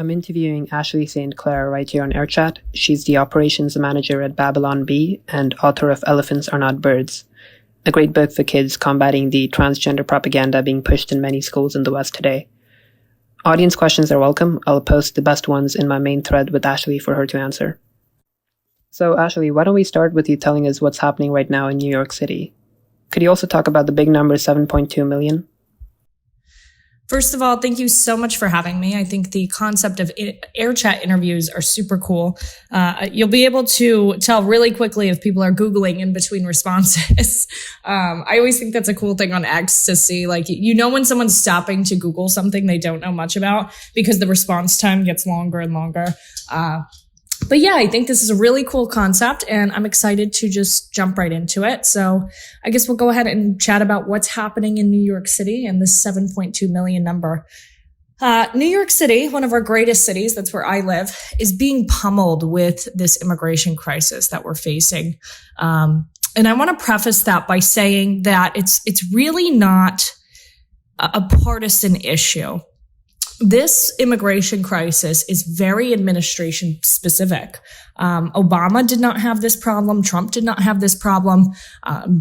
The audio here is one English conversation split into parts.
I'm interviewing Ashley St. Clair right here on Airchat. She's the operations manager at Babylon Bee and author of Elephants Are Not Birds, a great book for kids combating the transgender propaganda being pushed in many schools in the West today. Audience questions are welcome. I'll post the best ones in my main thread with Ashley for her to answer. So Ashley, why don't we start with you telling us what's happening right now in New York City? Could you also talk about the big number 7.2 million? First of all, thank you so much for having me. I think the concept of Airchat interviews are super cool. You'll be able to tell really quickly if people are Googling in between responses. I always think that's a cool thing on X to see, like, when someone's stopping to Google something they don't know much about because the response time gets longer and longer. But yeah, I think this is a really cool concept and I'm excited to just jump right into it. So I guess we'll go ahead and chat about what's happening in New York City and this 7.2 million number. New York City, one of our greatest cities, that's where I live, is being pummeled with this immigration crisis that we're facing. And I want to preface that by saying that it's really not a partisan issue. This immigration crisis is very administration specific. Obama did not have this problem. Trump did not have this problem.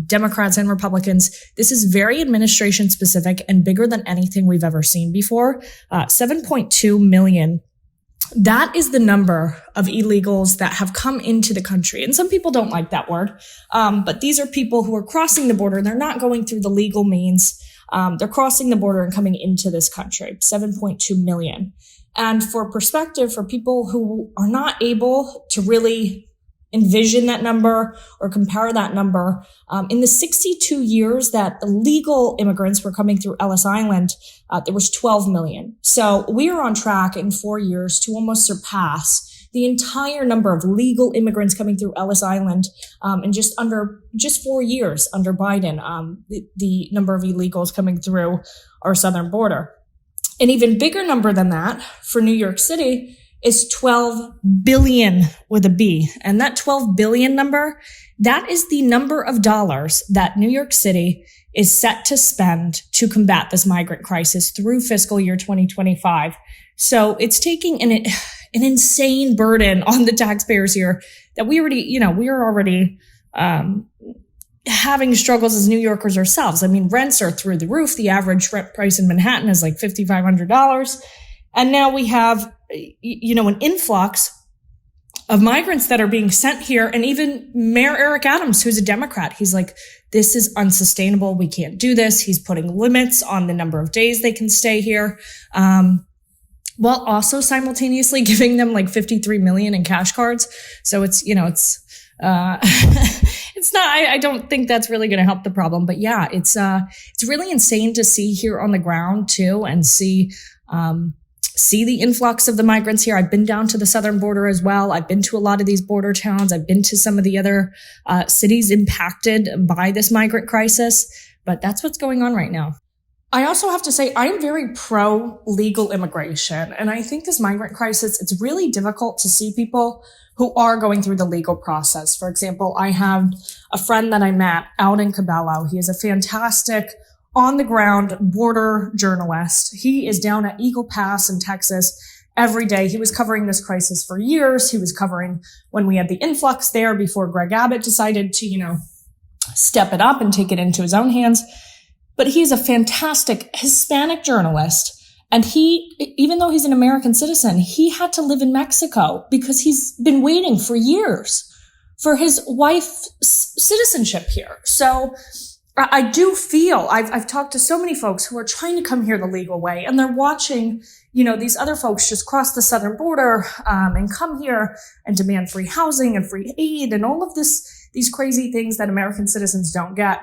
Democrats and Republicans. This is very administration specific and bigger than anything we've ever seen before. 7.2 million. That is the number of illegals that have come into the country. And some people don't like that word. But these are people who are crossing the border and they're not going through the legal means. They're crossing the border and coming into this country, 7.2 million. And for perspective, for people who are not able to really envision that number or compare that number, in the 62 years that legal immigrants were coming through Ellis Island, there was 12 million. So we are on track in 4 years to almost surpass the entire number of legal immigrants coming through Ellis Island in just 4 years under Biden, the number of illegals coming through our southern border. An even bigger number than that for New York City is 12 billion with a B. And that 12 billion number, that is the number of dollars that New York City is set to spend to combat this migrant crisis through fiscal year 2025. So it's taking an insane burden on the taxpayers here that we are already having struggles as New Yorkers ourselves. I mean, rents are through the roof. The average rent price in Manhattan is like $5,500. And now we have, an influx of migrants that are being sent here. And even Mayor Eric Adams, who's a Democrat, he's like, this is unsustainable. We can't do this. He's putting limits on the number of days they can stay here. While also simultaneously giving them like 53 million in cash cards. So it's not, I don't think that's really going to help the problem, but yeah, it's really insane to see here on the ground too, and see the influx of the migrants here. I've been down to the southern border as well. I've been to a lot of these border towns. I've been to some of the other cities impacted by this migrant crisis, but that's what's going on right now. I also have to say I'm very pro legal immigration. And I think this migrant crisis, it's really difficult to see people who are going through the legal process. For example, I have a friend that I met out in Cabello. He is a fantastic on the ground border journalist. He is down at Eagle Pass in Texas every day. He was covering this crisis for years. He was covering when we had the influx there before Greg Abbott decided to, step it up and take it into his own hands. But he's a fantastic Hispanic journalist. And he, even though he's an American citizen, he had to live in Mexico because he's been waiting for years for his wife's citizenship here. So I do feel, I've talked to so many folks who are trying to come here the legal way, and they're watching, these other folks just cross the southern border and come here and demand free housing and free aid and all of these crazy things that American citizens don't get.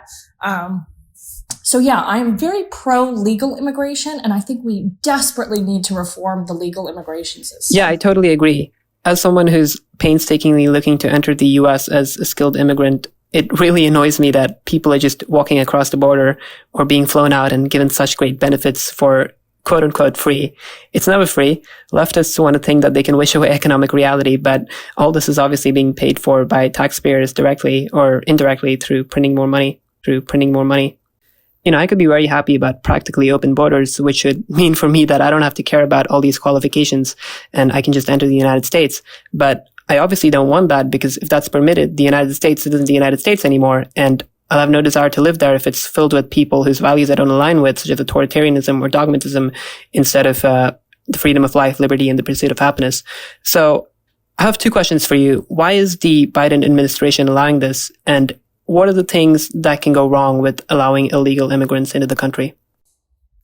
So yeah, I am very pro legal immigration, and I think we desperately need to reform the legal immigration system. Yeah, I totally agree. As someone who's painstakingly looking to enter the US as a skilled immigrant, it really annoys me that people are just walking across the border or being flown out and given such great benefits for quote unquote free. It's never free. Leftists want to think that they can wish away economic reality, but all this is obviously being paid for by taxpayers directly or indirectly through printing more money. I could be very happy about practically open borders, which should mean for me that I don't have to care about all these qualifications and I can just enter the United States. But I obviously don't want that, because if that's permitted, the United States isn't the United States anymore. And I'll have no desire to live there if it's filled with people whose values I don't align with, such as authoritarianism or dogmatism, instead of the freedom of life, liberty, and the pursuit of happiness. So I have two questions for you. Why is the Biden administration allowing this? And what are the things that can go wrong with allowing illegal immigrants into the country?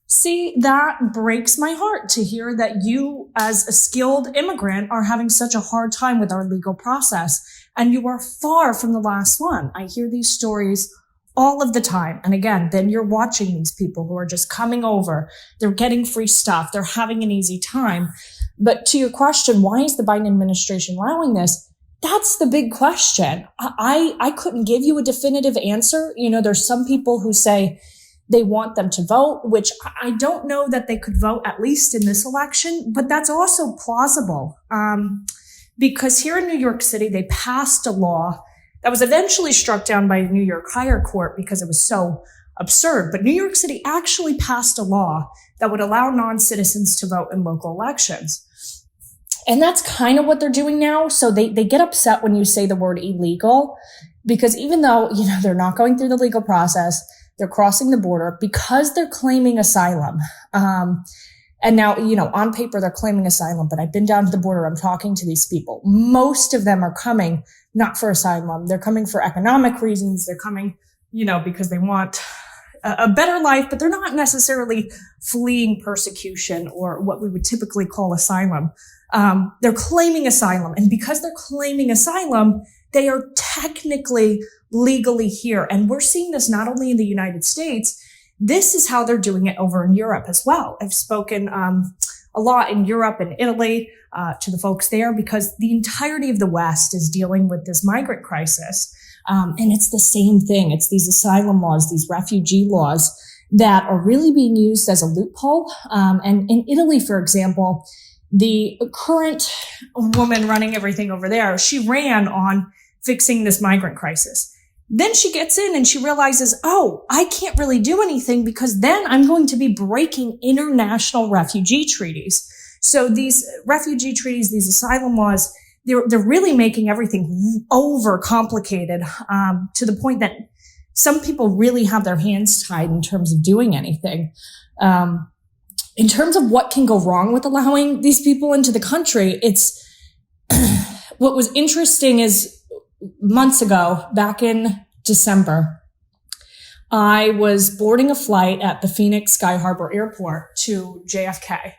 See, that breaks my heart to hear that you, as a skilled immigrant, are having such a hard time with our legal process. And you are far from the last one. I hear these stories all of the time. And again, then you're watching these people who are just coming over. They're getting free stuff. They're having an easy time. But to your question, why is the Biden administration allowing this? That's the big question. I couldn't give you a definitive answer. There's some people who say they want them to vote, which I don't know that they could vote, at least in this election, but that's also plausible. Because here in New York City, they passed a law that was eventually struck down by New York higher court because it was so absurd. But New York City actually passed a law that would allow non-citizens to vote in local elections. And that's kind of what they're doing now. So they get upset when you say the word illegal, because even though, they're not going through the legal process, they're crossing the border because they're claiming asylum. And now, on paper, they're claiming asylum, but I've been down to the border. I'm talking to these people. Most of them are coming not for asylum. They're coming for economic reasons. They're coming, because they want a better life, but they're not necessarily fleeing persecution or what we would typically call asylum. They're claiming asylum. And because they're claiming asylum, they are technically legally here. And we're seeing this not only in the United States. This is how they're doing it over in Europe as well. I've spoken a lot in Europe and Italy to the folks there, because the entirety of the West is dealing with this migrant crisis. And it's the same thing. It's these asylum laws, these refugee laws that are really being used as a loophole. And in Italy, for example, the current woman running everything over there, she ran on fixing this migrant crisis. Then she gets in and she realizes, I can't really do anything because then I'm going to be breaking international refugee treaties. So these refugee treaties, these asylum laws, they're really making everything over complicated, to the point that some people really have their hands tied in terms of doing anything. In terms of what can go wrong with allowing these people into the country, it's what was interesting is months ago, back in December, I was boarding a flight at the Phoenix Sky Harbor Airport to JFK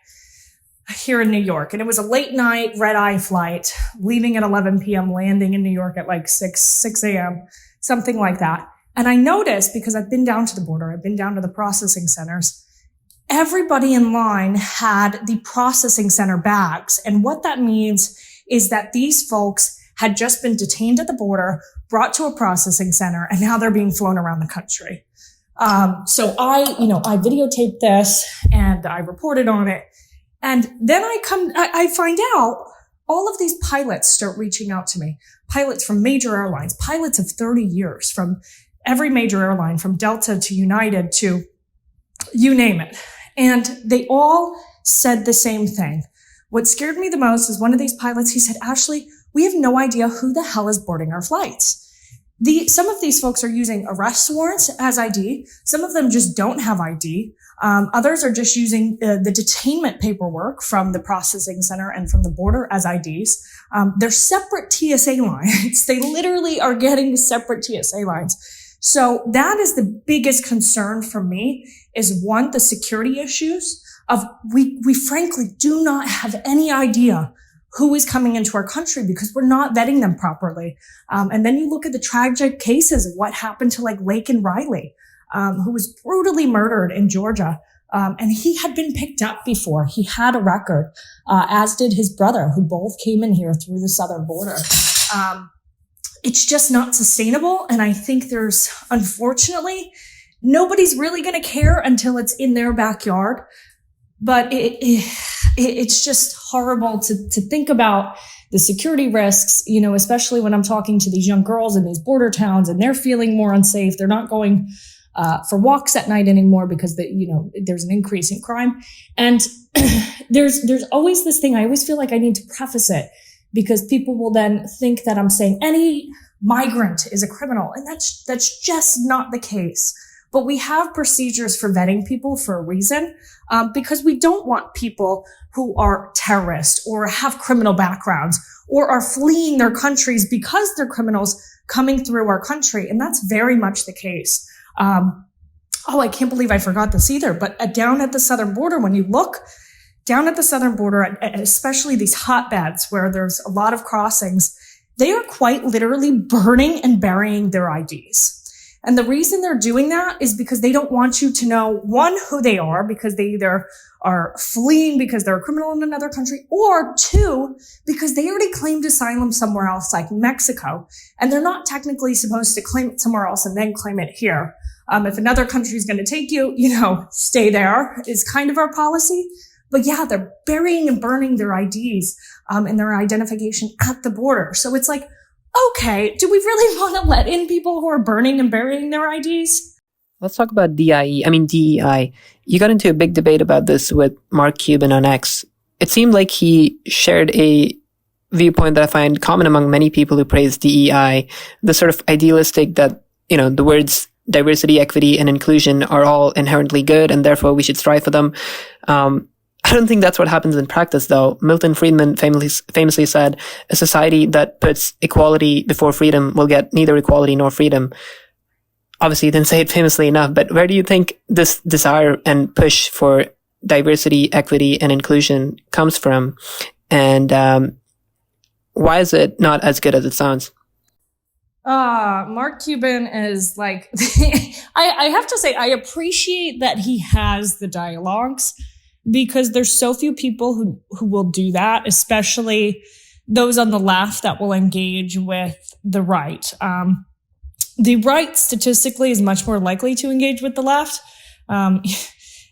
here in New York. And it was a late night red eye flight, leaving at 11 p.m., landing in New York at like 6 a.m., something like that. And I noticed, because I've been down to the border, I've been down to the processing centers, everybody in line had the processing center bags. And what that means is that these folks had just been detained at the border, brought to a processing center, and now they're being flown around the country. So I videotaped this and I reported on it. And then I find out all of these pilots start reaching out to me. Pilots from major airlines, pilots of 30 years from every major airline, from Delta to United to you name it. And they all said the same thing. What scared me the most is one of these pilots, he said, Ashley, we have no idea who the hell is boarding our flights. Some of these folks are using arrest warrants as ID. Some of them just don't have ID. Others are just using the detainment paperwork from the processing center and from the border as IDs. They're separate TSA lines. They literally are getting separate TSA lines. So that is the biggest concern for me, is one, the security issues of we frankly do not have any idea who is coming into our country because we're not vetting them properly. And then you look at the tragic cases of what happened to like Laken Riley, who was brutally murdered in Georgia. And he had been picked up before. He had a record, as did his brother, who both came in here through the southern border. It's just not sustainable. And I think unfortunately, nobody's really going to care until it's in their backyard. But it's just horrible to think about the security risks, especially when I'm talking to these young girls in these border towns and they're feeling more unsafe. They're not going for walks at night anymore because there's an increase in crime. And there's always this thing. I always feel like I need to preface it because people will then think that I'm saying any migrant is a criminal. And that's just not the case. But we have procedures for vetting people for a reason, because we don't want people who are terrorists or have criminal backgrounds or are fleeing their countries because they're criminals coming through our country. And that's very much the case. I can't believe I forgot this either. But down at the southern border, when you look down at the southern border, especially these hotbeds where there's a lot of crossings, they are quite literally burning and burying their IDs. And the reason they're doing that is because they don't want you to know, one, who they are, because they either are fleeing because they're a criminal in another country, or two, because they already claimed asylum somewhere else, like Mexico, and they're not technically supposed to claim it somewhere else and then claim it here. If another country is going to take you, stay there is kind of our policy. But yeah, they're burying and burning their IDs and their identification at the border. So it's like, okay, do we really want to let in people who are burning and burying their IDs? Let's talk about DEI. You got into a big debate about this with Mark Cuban on X. It seemed like he shared a viewpoint that I find common among many people who praise DEI, the sort of idealistic that, the words diversity, equity, and inclusion are all inherently good, and therefore we should strive for them. I don't think that's what happens in practice, though. Milton Friedman famously said, a society that puts equality before freedom will get neither equality nor freedom. Obviously, he didn't say it famously enough, but where do you think this desire and push for diversity, equity, and inclusion comes from? And why is it not as good as it sounds? Mark Cuban is like, I have to say, I appreciate that he has the dialogues, because there's so few people who will do that, especially those on the left that will engage with the right. The right statistically is much more likely to engage with the left. And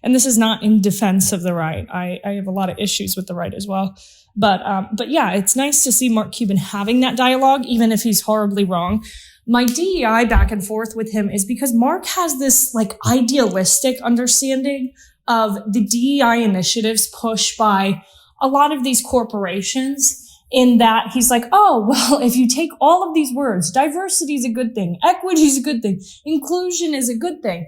this is not in defense of the right. I have a lot of issues with the right as well. But yeah, it's nice to see Mark Cuban having that dialogue, even if he's horribly wrong. My DEI back and forth with him is because Mark has this like idealistic understanding of the DEI initiatives pushed by a lot of these corporations, in that he's like, oh, well, if you take all of these words, diversity is a good thing, equity is a good thing, inclusion is a good thing,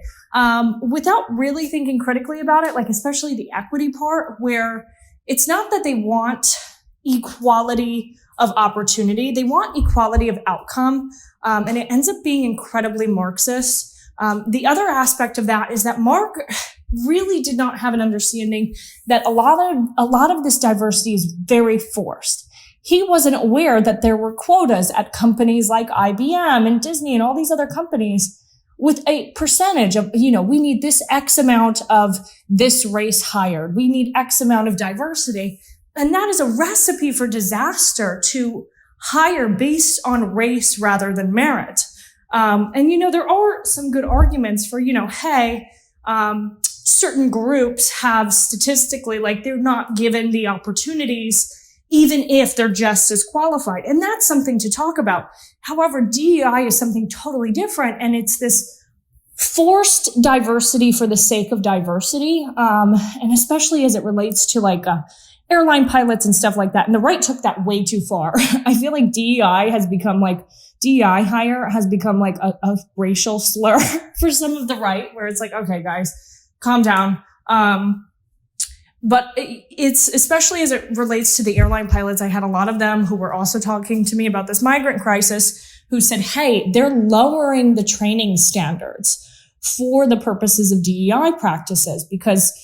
without really thinking critically about it, like especially the equity part, where it's not that they want equality of opportunity, they want equality of outcome, and it ends up being incredibly Marxist. The other aspect of that is that Mark really did not have an understanding that a lot of this diversity is very forced. He wasn't aware that there were quotas at companies like IBM and Disney and all these other companies with a percentage of, we need this X amount of this race hired. We need X amount of diversity. And that is a recipe for disaster, to hire based on race rather than merit. And there are some good arguments for, hey, certain groups have statistically, like, they're not given the opportunities, even if they're just as qualified. And that's something to talk about. However, DEI is something totally different. And it's this forced diversity for the sake of diversity. And especially as it relates to airline pilots and stuff like that. And the right took that way too far. I feel like DEI hire has become like a racial slur for some of the right, where it's like, okay, guys, calm down. But it's, especially as it relates to the airline pilots, I had a lot of them who were also talking to me about this migrant crisis, who said, hey, they're lowering the training standards for the purposes of DEI practices because,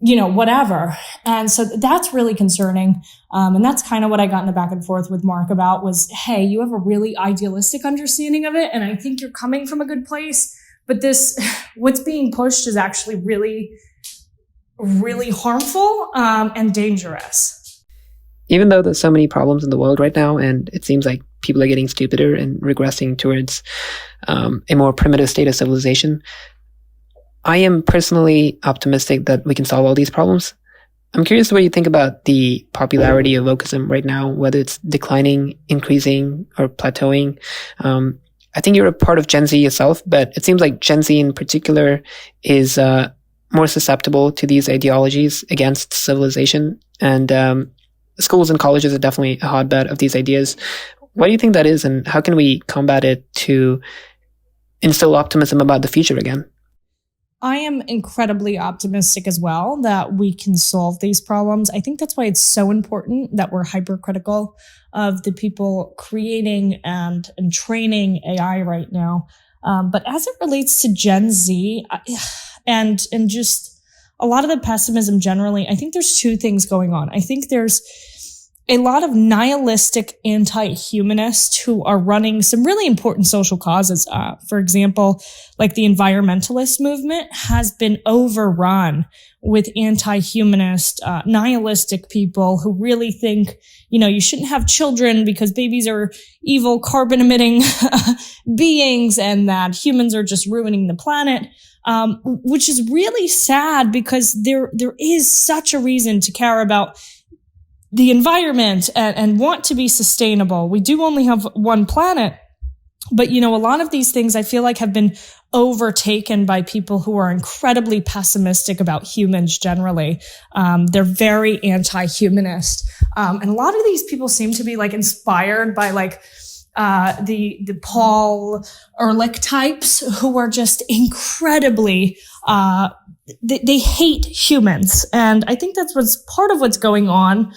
whatever. And so that's really concerning. And that's kind of what I got in the back and forth with Mark about was, hey, you have a really idealistic understanding of it. And I think you're coming from a good place, but what's being pushed is actually really, really harmful and dangerous. Even though there's so many problems in the world right now, and it seems like people are getting stupider and regressing towards a more primitive state of civilization, I am personally optimistic that we can solve all these problems. I'm curious what you think about the popularity of wokeism right now, whether it's declining, increasing, or plateauing. I think you're a part of Gen Z yourself, but it seems like Gen Z in particular is more susceptible to these ideologies against civilization. And schools and colleges are definitely a hotbed of these ideas. Why do you think that is, and how can we combat it to instill optimism about the future again? I am incredibly optimistic as well that we can solve these problems. I think that's why it's so important that we're hypercritical of the people creating and training AI right now. But as it relates to Gen Z and just a lot of the pessimism generally, I think there's two things going on. I think there's a lot of nihilistic anti-humanists who are running some really important social causes. For example, like the environmentalist movement has been overrun with anti-humanist, nihilistic people who really think, you shouldn't have children because babies are evil, carbon-emitting beings and that humans are just ruining the planet. Which is really sad because there is such a reason to care about the environment and want to be sustainable. We do only have one planet, but a lot of these things I feel like have been overtaken by people who are incredibly pessimistic about humans generally. They're very anti-humanist. And a lot of these people seem to be inspired by the Paul Ehrlich types who are just incredibly, they hate humans. And I think that's part of what's going on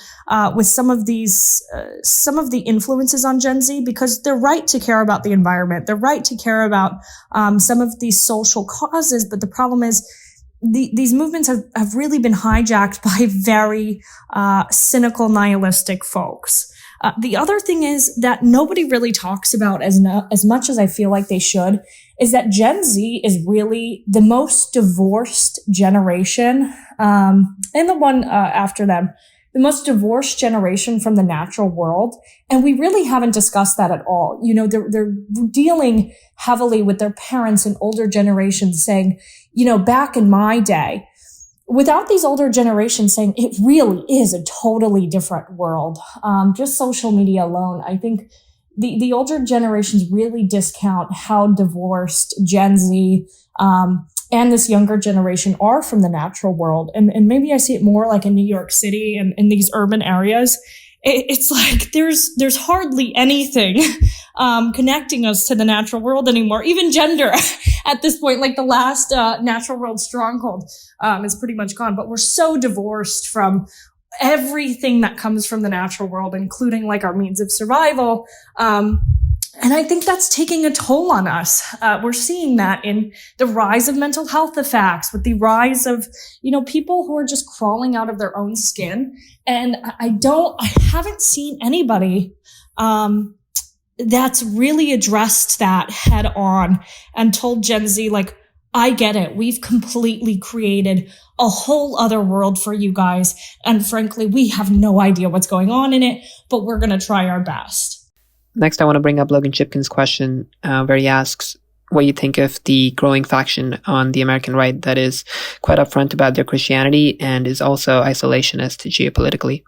with some of the influences on Gen Z, because they're right to care about the environment. They're right to care about some of these social causes. But the problem is these movements have really been hijacked by very cynical, nihilistic folks. The other thing is that nobody really talks about as much as I feel like they should, is that Gen Z is really the most divorced generation, and the one after them, the most divorced generation from the natural world. And we really haven't discussed that at all. They're dealing heavily with their parents and older generations saying, back in my day, without these older generations saying it really is a totally different world. Just social media alone, I think the older generations really discount how divorced Gen Z and this younger generation are from the natural world. And maybe I see it more like in New York City and in these urban areas. It's like there's hardly anything connecting us to the natural world anymore, even gender at this point. Like the last natural world stronghold is pretty much gone, but we're so divorced from everything that comes from the natural world, including our means of survival. And I think that's taking a toll on us. We're seeing that in the rise of mental health effects, with the rise of, people who are just crawling out of their own skin. And I haven't seen anybody, that's really addressed that head on and told Gen Z, I get it. We've completely created a whole other world for you guys. And frankly, we have no idea what's going on in it, but we're going to try our best. Next, I want to bring up Logan Chipkin's question, where he asks what you think of the growing faction on the American right that is quite upfront about their Christianity and is also isolationist geopolitically.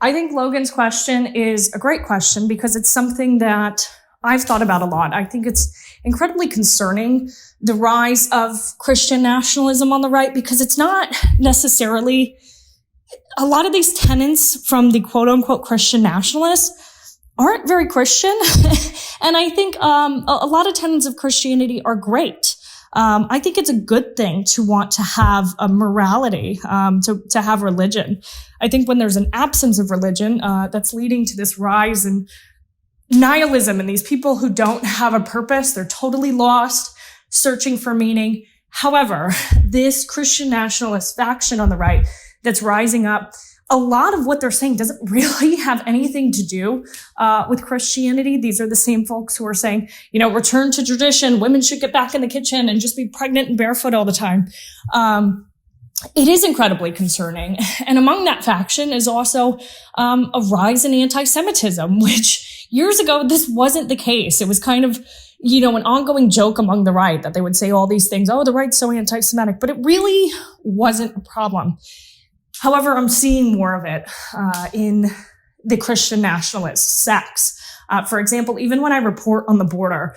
I think Logan's question is a great question because it's something that I've thought about a lot. I think it's incredibly concerning, the rise of Christian nationalism on the right, because it's not necessarily a lot of these tenets from the quote unquote Christian nationalists aren't very Christian. And I think a lot of tenets of Christianity are great. I think it's a good thing to want to have a morality, to have religion. I think when there's an absence of religion, that's leading to this rise in nihilism and these people who don't have a purpose, they're totally lost, searching for meaning. However, this Christian nationalist faction on the right that's rising up, a lot of what they're saying doesn't really have anything to do with Christianity. These are the same folks who are saying, return to tradition, women should get back in the kitchen and just be pregnant and barefoot all the time. It is incredibly concerning. And among that faction is also a rise in anti-Semitism, which years ago, this wasn't the case. It was kind of, an ongoing joke among the right that they would say all these things, oh, the right's so anti-Semitic, but it really wasn't a problem. However, I'm seeing more of it in the Christian nationalist sects. For example, even when I report on the border,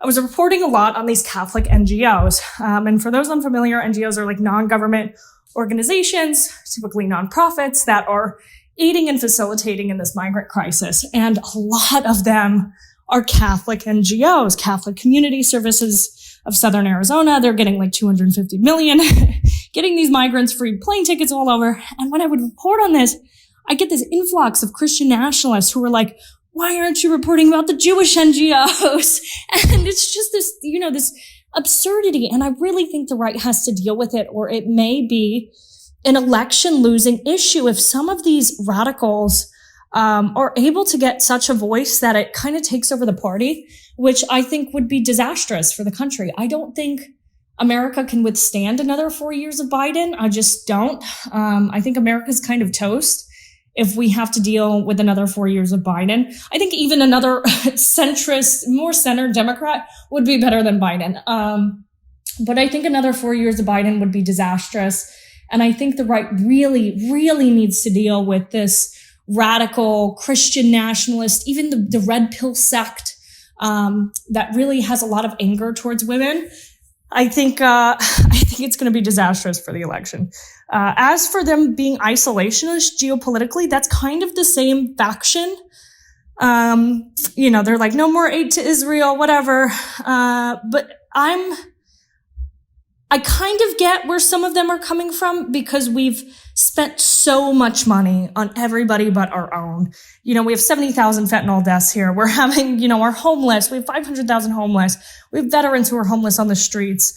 I was reporting a lot on these Catholic NGOs. And for those unfamiliar, NGOs are like non-government organizations, typically nonprofits, that are aiding and facilitating in this migrant crisis. And a lot of them are Catholic NGOs, Catholic Community Services of Southern Arizona. They're getting like 250 million, getting these migrants free plane tickets all over. And when I would report on this, I get this influx of Christian nationalists who are like, why aren't you reporting about the Jewish NGOs? And it's just this, this absurdity. And I really think the right has to deal with it, or it may be an election losing issue if some of these radicals are able to get such a voice that it kind of takes over the party, which I think would be disastrous for the country. I don't think America can withstand another 4 years of Biden. I just don't. I think America's kind of toast if we have to deal with another 4 years of Biden. I think even another centrist, more center Democrat would be better than Biden. But I think another 4 years of Biden would be disastrous. And I think the right really, really needs to deal with this radical Christian nationalist, even the red pill sect that really has a lot of anger towards women. I think it's going to be disastrous for the election. As for them being isolationist geopolitically, that's kind of the same faction. They're like, no more aid to Israel, whatever. But I kind of get where some of them are coming from, because we've spent so much money on everybody but our own. We have 70,000 fentanyl deaths here. We're having, our homeless. We have 500,000 homeless. We have veterans who are homeless on the streets.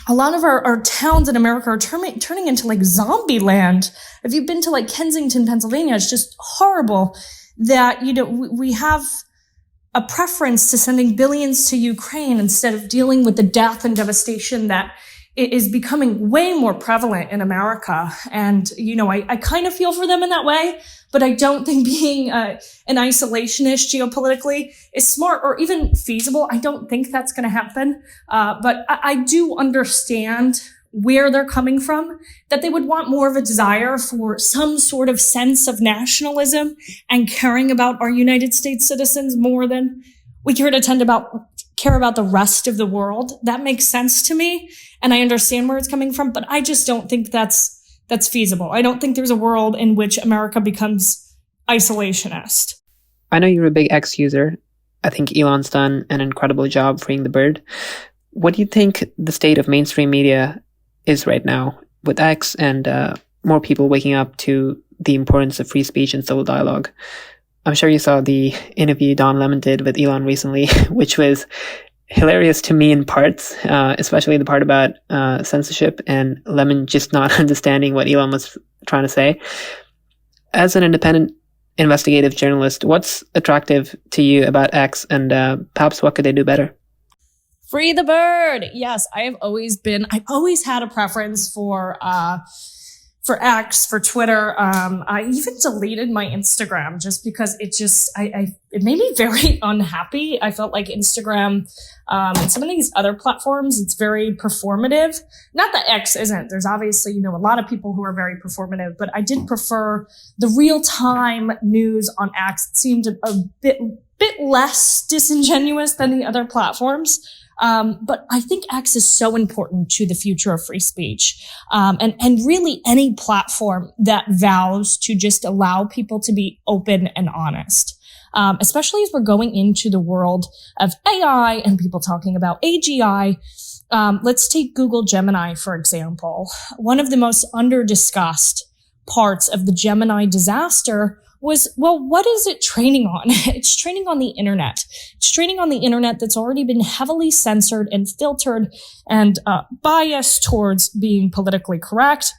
A lot of our towns in America are turning into like zombie land. If you've been to like Kensington, Pennsylvania, it's just horrible that, we have a preference to sending billions to Ukraine instead of dealing with the death and devastation that is becoming way more prevalent in America. And, I kind of feel for them in that way, but I don't think being an isolationist geopolitically is smart or even feasible. I don't think that's going to happen. But I do understand where they're coming from, that they would want more of a desire for some sort of sense of nationalism and caring about our United States citizens more than we care about the rest of the world. That makes sense to me, and I understand where it's coming from, but I just don't think that's feasible. I don't think there's a world in which America becomes isolationist. I know you're a big X user. I think Elon's done an incredible job freeing the bird. What do you think the state of mainstream media is right now with X and more people waking up to the importance of free speech and civil dialogue? I'm sure you saw the interview Don Lemon did with Elon recently, which was hilarious to me in parts, especially the part about censorship and Lemon just not understanding what Elon was trying to say. As an independent investigative journalist, what's attractive to you about X, and perhaps what could they do better? Free the bird. Yes, I've always had a preference for X, for Twitter. I even deleted my Instagram just because it made me very unhappy. I felt like Instagram, and some of these other platforms, it's very performative. Not that X isn't. There's obviously, a lot of people who are very performative, but I did prefer the real-time news on X. It seemed a bit less disingenuous than the other platforms. But I think X is so important to the future of free speech. And really any platform that vows to just allow people to be open and honest. Especially as we're going into the world of AI and people talking about AGI. Let's take Google Gemini, for example. One of the most under-discussed parts of the Gemini disaster was, well, what is it training on? It's training on the internet. It's training on the internet that's already been heavily censored and filtered and biased towards being politically correct.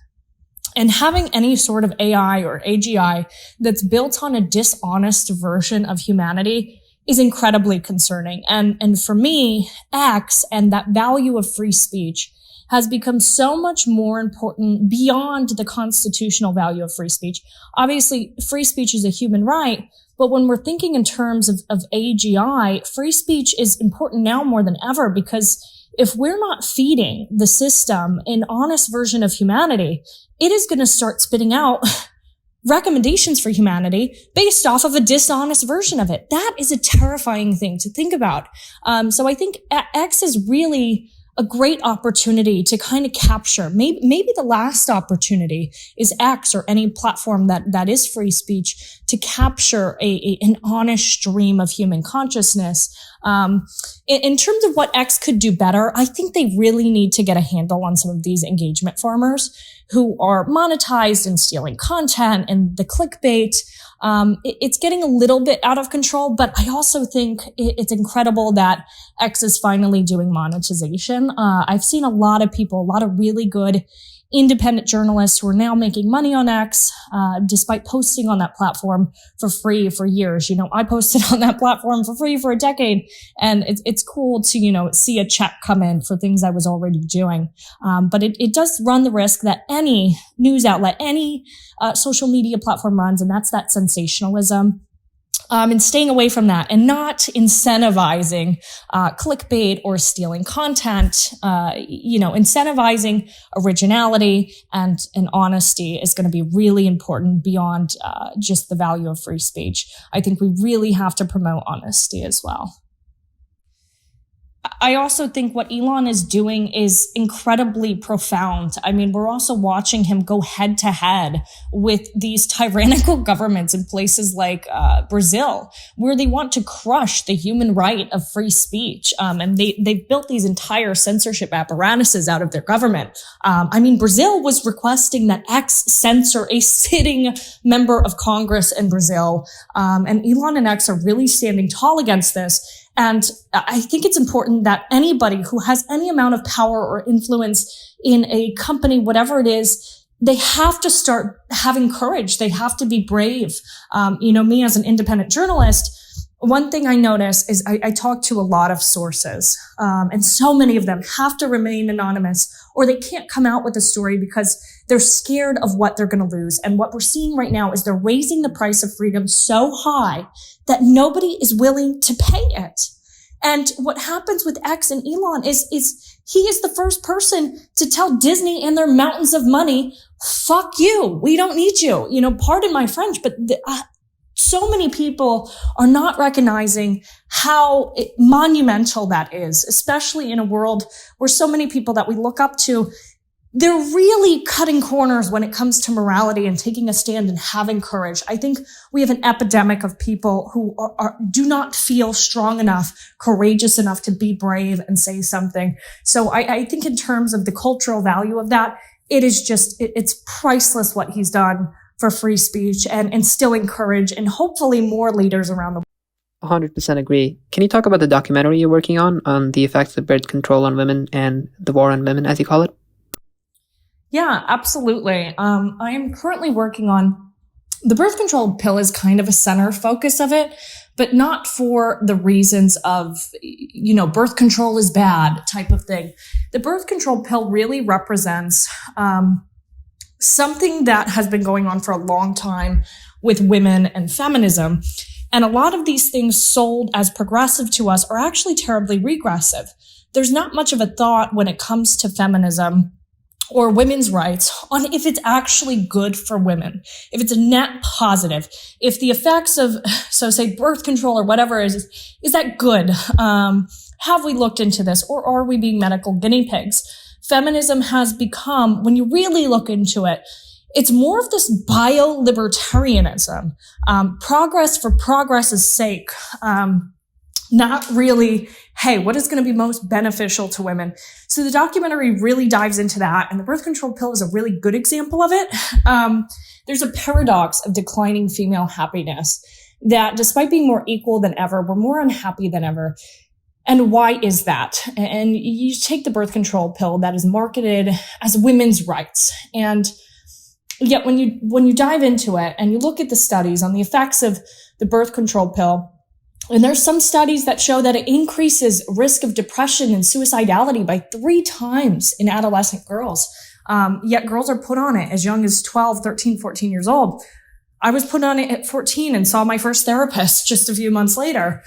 And having any sort of AI or AGI that's built on a dishonest version of humanity is incredibly concerning. And for me, X and that value of free speech has become so much more important beyond the constitutional value of free speech. Obviously, free speech is a human right, but when we're thinking in terms of AGI, free speech is important now more than ever, because if we're not feeding the system an honest version of humanity, it is going to start spitting out recommendations for humanity based off of a dishonest version of it. That is a terrifying thing to think about. So I think X is really a great opportunity to kind of capture. Maybe the last opportunity is X or any platform that is free speech to capture an honest stream of human consciousness. In terms of what X could do better, I think they really need to get a handle on some of these engagement farmers who are monetized and stealing content and the clickbait. It's getting a little bit out of control, but I also think it's incredible that X is finally doing monetization. I've seen a lot of people, a lot of really good independent journalists who are now making money on X, despite posting on that platform for free for years. I posted on that platform for free for a decade, and it's cool to, see a check come in for things I was already doing. But it does run the risk that any news outlet, any social media platform runs, and that's that sensationalism. And staying away from that and not incentivizing clickbait or stealing content, incentivizing originality and honesty is going to be really important beyond just the value of free speech. I think we really have to promote honesty as well. I also think what Elon is doing is incredibly profound. I mean, we're also watching him go head to head with these tyrannical governments in places like Brazil, where they want to crush the human right of free speech. And they've built these entire censorship apparatuses out of their government. Brazil was requesting that X censor a sitting member of Congress in Brazil. And Elon and X are really standing tall against this. And I think it's important that anybody who has any amount of power or influence in a company, whatever it is, they have to start having courage. They have to be brave. Me as an independent journalist, one thing I notice is I talk to a lot of sources, and so many of them have to remain anonymous or they can't come out with a story because they're scared of what they're going to lose. And what we're seeing right now is they're raising the price of freedom so high that nobody is willing to pay it. And what happens with X and Elon is he is the first person to tell Disney and their mountains of money, fuck you. We don't need you. Pardon my French, but so many people are not recognizing how monumental that is, especially in a world where so many people that we look up to, they're really cutting corners when it comes to morality and taking a stand and having courage. I think we have an epidemic of people who do not feel strong enough, courageous enough to be brave and say something. So I think in terms of the cultural value of that, it's priceless what he's done for free speech and instilling courage and hopefully more leaders around the world. 100% agree. Can you talk about the documentary you're working on the effects of birth control on women and the war on women, as you call it? Yeah, absolutely. I am currently working on the birth control pill is kind of a center focus of it, but not for the reasons of, birth control is bad type of thing. The birth control pill really represents something that has been going on for a long time with women and feminism. And a lot of these things sold as progressive to us are actually terribly regressive. There's not much of a thought when it comes to feminism or women's rights on if it's actually good for women, if it's a net positive, if the effects of, say birth control or whatever is that good? Have we looked into this, or are we being medical guinea pigs? Feminism has become, when you really look into it, it's more of this bio-libertarianism, progress for progress's sake, not really, hey, what is going to be most beneficial to women? So the documentary really dives into that, and the birth control pill is a really good example of it. There's a paradox of declining female happiness that despite being more equal than ever, we're more unhappy than ever. And why is that? And you take the birth control pill that is marketed as women's rights. And yet when you dive into it and you look at the studies on the effects of the birth control pill, and there's some studies that show that it increases risk of depression and suicidality by 3 times in adolescent girls. Yet girls are put on it as young as 12, 13, 14 years old. I was put on it at 14 and saw my first therapist just a few months later.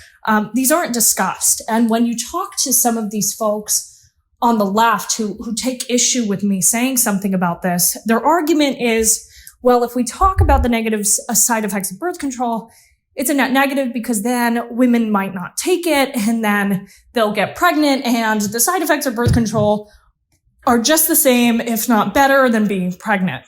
These aren't discussed. And when you talk to some of these folks on the left who take issue with me saying something about this, their argument is, well, if we talk about the negative side effects of birth control, it's a net negative because then women might not take it and then they'll get pregnant, and the side effects of birth control are just the same, if not better, than being pregnant.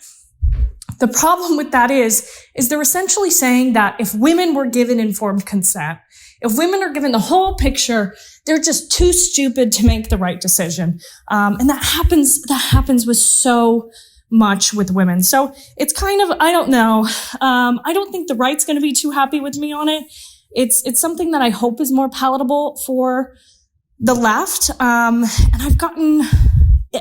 The problem with that is they're essentially saying that if women were given informed consent, if women are given the whole picture, they're just too stupid to make the right decision. And that happens with so much with women. So it's kind of, I don't know. I don't think the right's going to be too happy with me on it. It's something that I hope is more palatable for the left. And I've gotten,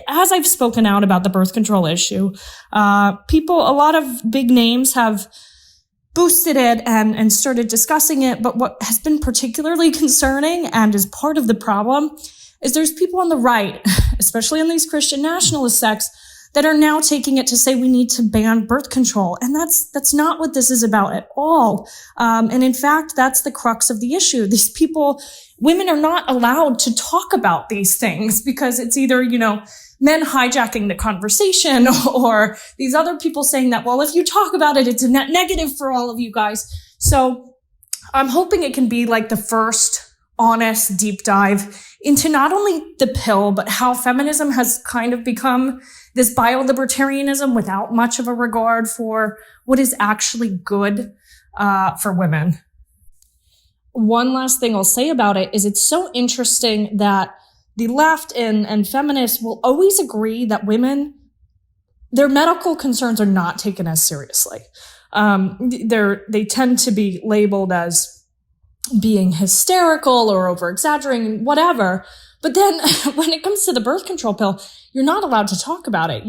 as I've spoken out about the birth control issue, a lot of big names have boosted it and started discussing it. But what has been particularly concerning and is part of the problem is there's people on the right, especially on these Christian nationalist sects, that are now taking it to say we need to ban birth control. And that's not what this is about at all. And in fact, that's the crux of the issue. These people, women are not allowed to talk about these things because it's either, men hijacking the conversation or these other people saying that, well, if you talk about it, it's a net negative for all of you guys. So I'm hoping it can be like the first honest deep dive into not only the pill, but how feminism has kind of become this bio-libertarianism without much of a regard for what is actually good for women. One last thing I'll say about it is it's so interesting that the left and feminists will always agree that women, their medical concerns are not taken as seriously. They tend to be labeled as being hysterical or over-exaggerating, whatever. But then when it comes to the birth control pill, you're not allowed to talk about it.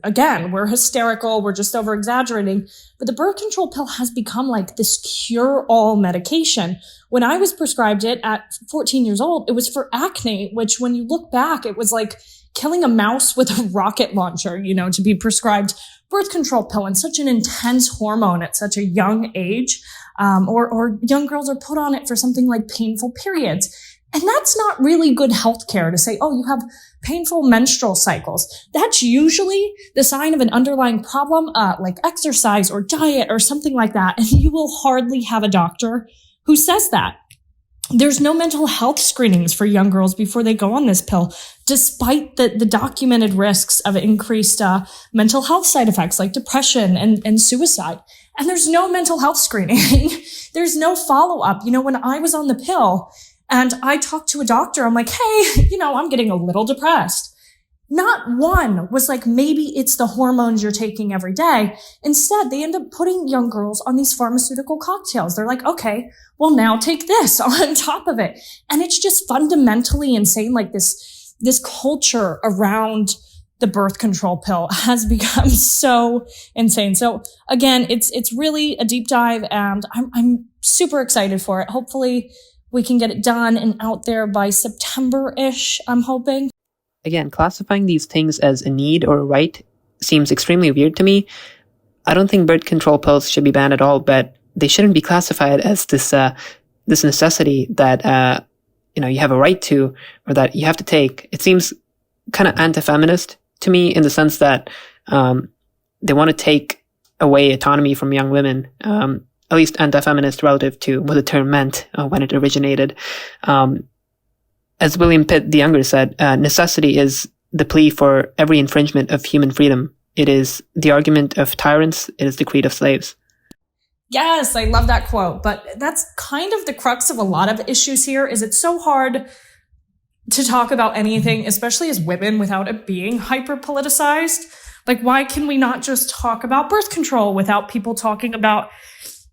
Again, we're hysterical, we're just over-exaggerating. But the birth control pill has become like this cure-all medication. When I was prescribed it at 14 years old, it was for acne, which when you look back, it was like killing a mouse with a rocket launcher, to be prescribed birth control pill and such an intense hormone at such a young age. Or young girls are put on it for something like painful periods. And that's not really good healthcare to say, oh, you have painful menstrual cycles. That's usually the sign of an underlying problem, like exercise or diet or something like that. And you will hardly have a doctor who says that. There's no mental health screenings for young girls before they go on this pill, despite the documented risks of increased mental health side effects like depression and suicide. And there's no mental health screening. There's no follow-up. When I was on the pill and I talked to a doctor, I'm like, hey, I'm getting a little depressed. Not one was like, maybe it's the hormones you're taking every day. Instead, they end up putting young girls on these pharmaceutical cocktails. They're like, okay, well, now take this on top of it. And it's just fundamentally insane. Like this culture around the birth control pill has become so insane. So again, it's really a deep dive and I'm super excited for it. Hopefully we can get it done and out there by September-ish, I'm hoping. Again, classifying these things as a need or a right seems extremely weird to me. I don't think birth control pills should be banned at all, but they shouldn't be classified as this necessity that you have a right to or that you have to take. It seems kind of anti-feminist to me in the sense that they want to take away autonomy from young women. At least anti-feminist relative to what the term meant when it originated. As William Pitt the Younger said, necessity is the plea for every infringement of human freedom. It is the argument of tyrants. It is the creed of slaves. Yes, I love that quote. But that's kind of the crux of a lot of issues here, is it's so hard to talk about anything, especially as women, without it being hyper-politicized. Like, why can we not just talk about birth control without people talking about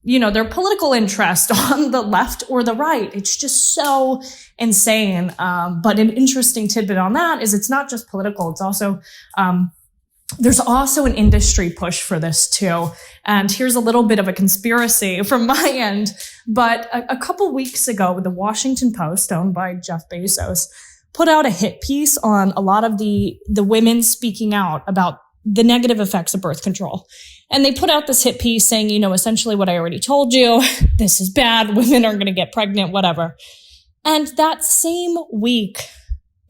their political interest on the left or the right? It's just so insane. But an interesting tidbit on that is it's not just political. It's also, there's also an industry push for this too. And here's a little bit of a conspiracy from my end. But a couple weeks ago, the Washington Post, owned by Jeff Bezos, put out a hit piece on a lot of the women speaking out about the negative effects of birth control. And they put out this hit piece saying, essentially what I already told you, this is bad, women are going to get pregnant, whatever. And that same week,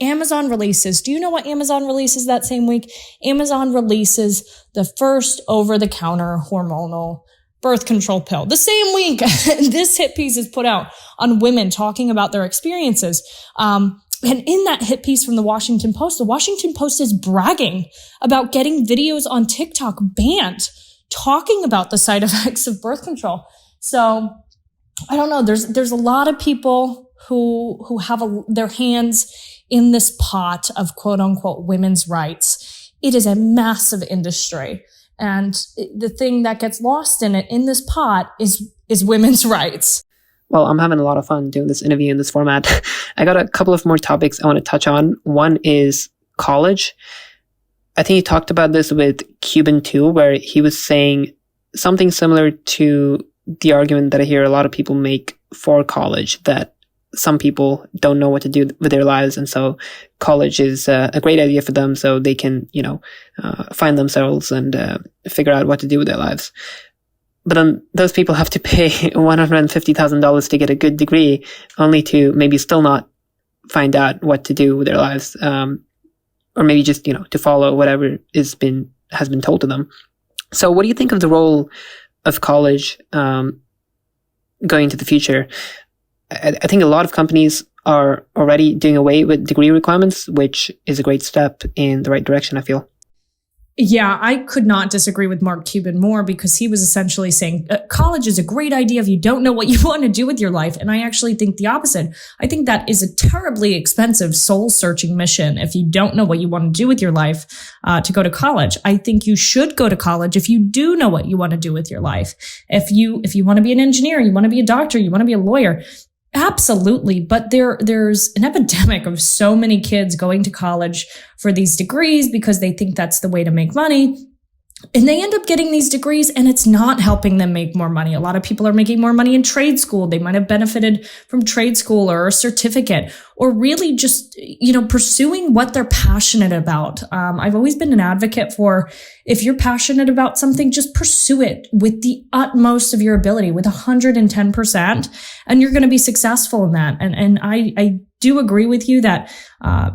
Amazon releases, do you know what Amazon releases that same week? Amazon releases the first over-the-counter hormonal birth control pill. The same week this hit piece is put out on women talking about their experiences. And in that hit piece from the Washington Post is bragging about getting videos on TikTok banned, talking about the side effects of birth control. So I don't know. There's a lot of people who have their hands in this pot of quote unquote women's rights. It is a massive industry. And the thing that gets lost in it, in this pot, is women's rights. Well, I'm having a lot of fun doing this interview in this format. I got a couple of more topics I want to touch on. One is college. I think you talked about this with Cuban too, where he was saying something similar to the argument that I hear a lot of people make for college, that some people don't know what to do with their lives, and so college is a great idea for them, so they can, find themselves and figure out what to do with their lives. But then those people have to pay $150,000 to get a good degree, only to maybe still not find out what to do with their lives, or maybe just to follow whatever has been told to them. So, what do you think of the role of college going into the future? I think a lot of companies are already doing away with degree requirements, which is a great step in the right direction, I feel. Yeah, I could not disagree with Mark Cuban more, because he was essentially saying college is a great idea if you don't know what you want to do with your life. And I actually think the opposite. I think that is a terribly expensive soul-searching mission if you don't know what you want to do with your life to go to college. I think you should go to college if you do know what you want to do with your life. If you want to be an engineer, you want to be a doctor, you want to be a lawyer, absolutely. But there's an epidemic of so many kids going to college for these degrees because they think that's the way to make money. And they end up getting these degrees and it's not helping them make more money. A lot of people are making more money in trade school. They might have benefited from trade school or a certificate, or really just, pursuing what they're passionate about. I've always been an advocate for, if you're passionate about something, just pursue it with the utmost of your ability, with 110%, and you're going to be successful in that. And I do agree with you that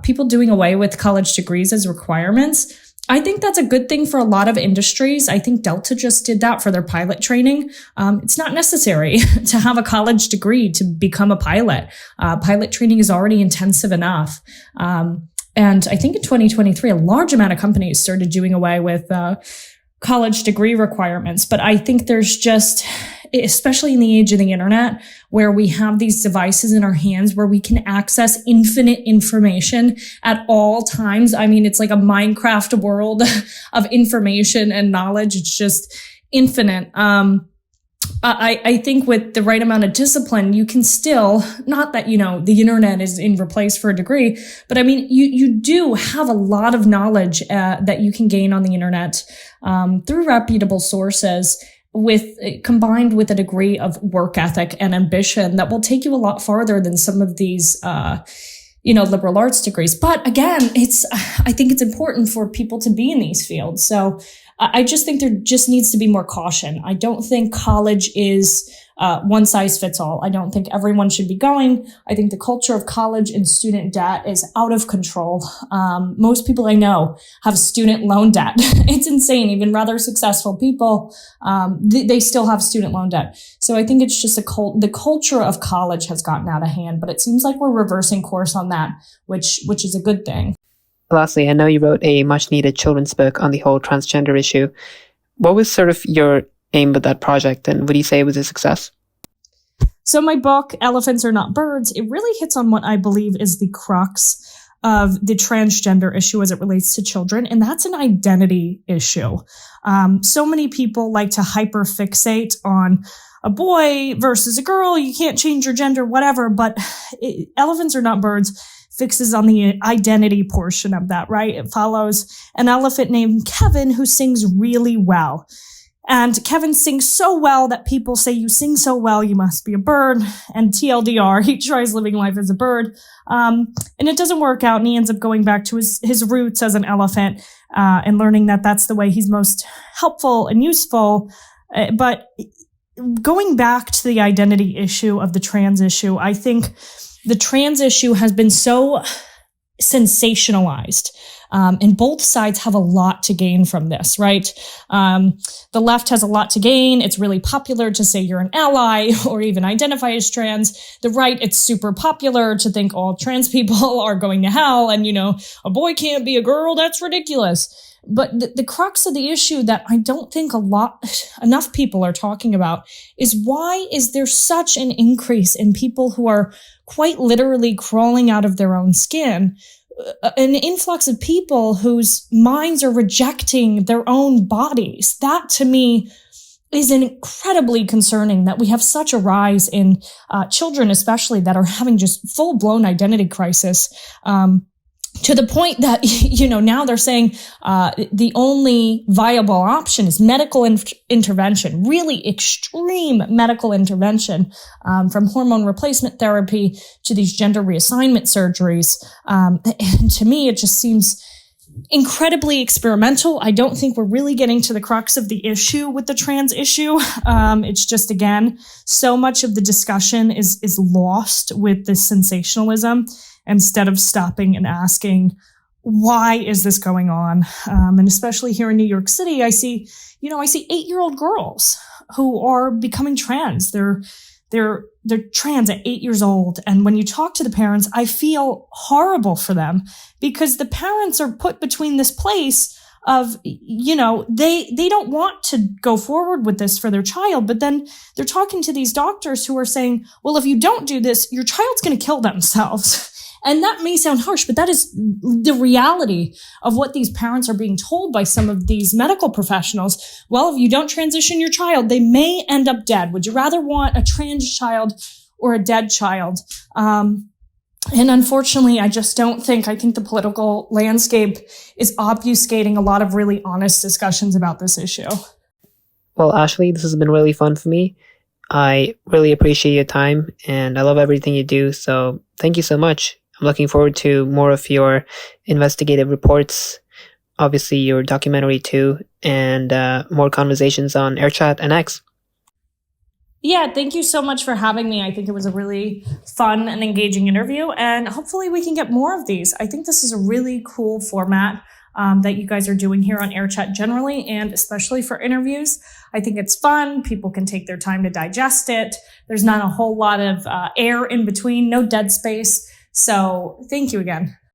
people doing away with college degrees as requirements, I think that's a good thing for a lot of industries. I think Delta just did that for their pilot training. It's not necessary to have a college degree to become a pilot. Pilot training is already intensive enough. And I think in 2023, a large amount of companies started doing away with college degree requirements. But I think there's just, especially in the age of the internet, where we have these devices in our hands where we can access infinite information at all times. I mean, it's like a Minecraft world of information and knowledge. It's just infinite. I think with the right amount of discipline, you can still, not that, the internet is in replace for a degree, but I mean, you do have a lot of knowledge that you can gain on the internet through reputable sources, combined with a degree of work ethic and ambition that will take you a lot farther than some of these, liberal arts degrees. But again, I think it's important for people to be in these fields. So I just think there just needs to be more caution. I don't think college is one size fits all. I don't think everyone should be going. I think the culture of college and student debt is out of control. Most people I know have student loan debt. It's insane. Even rather successful people, they still have student loan debt. So I think it's just the culture of college has gotten out of hand, but it seems like we're reversing course on that, which is a good thing. Lastly, I know you wrote a much-needed children's book on the whole transgender issue. What was sort of your aim with that project, and would you say it was a success? So my book, Elephants Are Not Birds, it really hits on what I believe is the crux of the transgender issue as it relates to children, and that's an identity issue. So many people like to hyperfixate on a boy versus a girl. You can't change your gender, whatever, but Elephants Are Not Birds fixes on the identity portion of that, right? It follows an elephant named Kevin who sings really well. And Kevin sings so well that people say, you sing so well, you must be a bird. And TLDR, he tries living life as a bird. And it doesn't work out. And he ends up going back to his roots as an elephant and learning that that's the way he's most helpful and useful. But going back to the identity issue of the trans issue, I think the trans issue has been so sensationalized. And both sides have a lot to gain from this, right? The left has a lot to gain. It's really popular to say you're an ally or even identify as trans. The right, it's super popular to think all trans people are going to hell and, a boy can't be a girl. That's ridiculous. But the crux of the issue that I don't think enough people are talking about is why is there such an increase in people who are quite literally crawling out of their own skin? An influx of people whose minds are rejecting their own bodies. That to me is incredibly concerning, that we have such a rise in children, especially, that are having just full-blown identity crisis. To the point that, now they're saying the only viable option is medical intervention, really extreme medical intervention, from hormone replacement therapy to these gender reassignment surgeries. And to me, it just seems incredibly experimental. I don't think we're really getting to the crux of the issue with the trans issue. It's just, again, so much of the discussion is lost with this sensationalism, instead of stopping and asking, why is this going on? And especially here in New York City, I see 8-year-old girls who are becoming trans. They're trans at 8 years old. And when you talk to the parents, I feel horrible for them, because the parents are put between this place of, they don't want to go forward with this for their child, but then they're talking to these doctors who are saying, well, if you don't do this, your child's going to kill themselves. And that may sound harsh, but that is the reality of what these parents are being told by some of these medical professionals. Well, if you don't transition your child, they may end up dead. Would you rather want a trans child or a dead child? And unfortunately, I think the political landscape is obfuscating a lot of really honest discussions about this issue. Well, Ashley, this has been really fun for me. I really appreciate your time, and I love everything you do, so thank you so much. I'm looking forward to more of your investigative reports, obviously your documentary too, and more conversations on Airchat and X. Yeah, thank you so much for having me. I think it was a really fun and engaging interview, and hopefully we can get more of these. I think this is a really cool format that you guys are doing here on Airchat generally, and especially for interviews. I think it's fun. People can take their time to digest it. There's not a whole lot of air in between, no dead space. So thank you again.